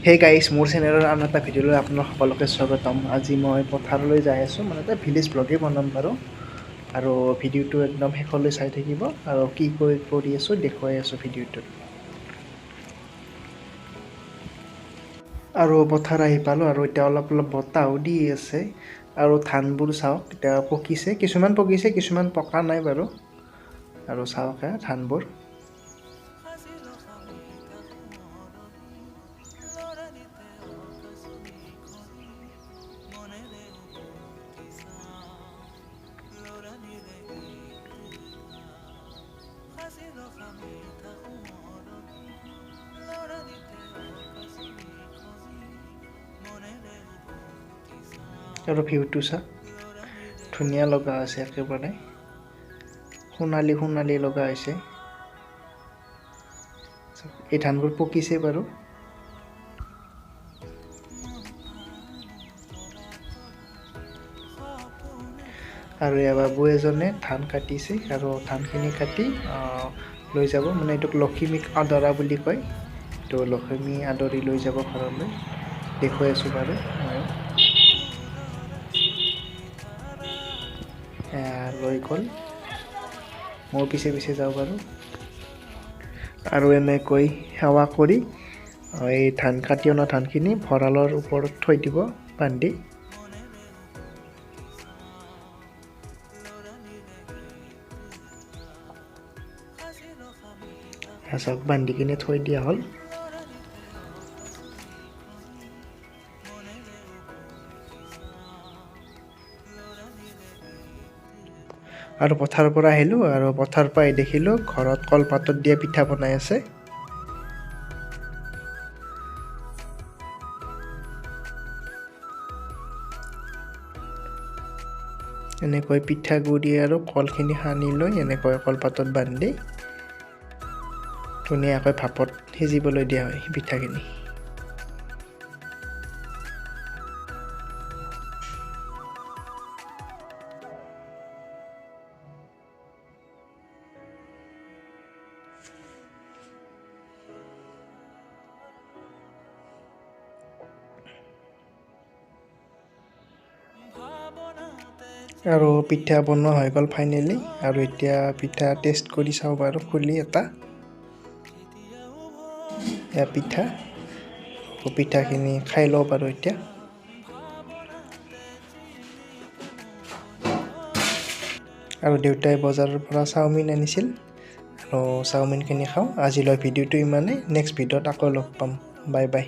হে গাইছ, মোৰ চেনেলৰ আন এটা ভিডিঅ'লৈ আপোনাক সকলোকে স্বাগতম। আজি মই পথাৰলৈ যাই আছোঁ, মানে এটা ভিলেজ ব্লগেই বনাম বাৰু। আৰু ভিডিঅ'টো একদম শেষলৈ চাই থাকিব আৰু কি কৰি আছোঁ দেখুৱাই আছোঁ ভিডিঅ'টোত। আৰু পথাৰ আহি পালোঁ আৰু এতিয়া অলপ বতাহো দি আছে। আৰু ধানবোৰ চাওক, এতিয়া পকিছে, কিছুমান পকা নাই বাৰু। আৰু চাওক ধানবোৰ। আৰু ভিউটো চা, ধুনীয়া লগা আছে, একেবাৰে সোণালী লগা হৈছে। এই ধানবোৰ পকিছে বাৰু। আৰু এয়া বাবু এজনে ধান কাটিছে আৰু ধানখিনি কাটি লৈ যাব, মানে এইটোক লখিমীক আদৰা বুলি কয়। তো লখিমী আদৰি লৈ যাব ঘৰলৈ, দেখুৱাই আছোঁ বাৰু মই। লৈ গ'ল, মই পিছে যাওঁ বাৰু। আৰু এনেকৈ সেৱা কৰি এই ধান কাটি অনা ধানখিনি ভঁৰালৰ ওপৰত থৈ দিব বান্ধি। চাওক, বান্ধি কিনে থৈ দিয়া হ'ল। আৰু পথাৰৰ পৰা আহিলোঁ, আৰু পথাৰৰ পৰা দেখিলোঁ ঘৰত কলপাতত দিয়া পিঠা বনাই আছে। এনেকৈ পিঠাগুড়ি আৰু কলখিনি সানি লৈ এনেকৈ কলপাতত বান্ধি ধুনীয়াকৈ ভাপত সিজিবলৈ দিয়া হয় পিঠাখিনি। আৰু পিঠা বনোৱা হৈ গ'ল ফাইনেলি। আৰু এতিয়া পিঠা টেষ্ট কৰি চাওঁ বাৰু, খুলি এটা। এয়া পিঠাখিনি খাই লওঁ বাৰু এতিয়া। আৰু দেউতাই বজাৰৰ পৰা চাওমিন আনিছিল, আৰু চাওমিনখিনি খাওঁ। আজিলৈ ভিডিঅ'টো ইমানেই, নেক্সট ভিডিঅ'ত আকৌ লগ পাম। Bye bye.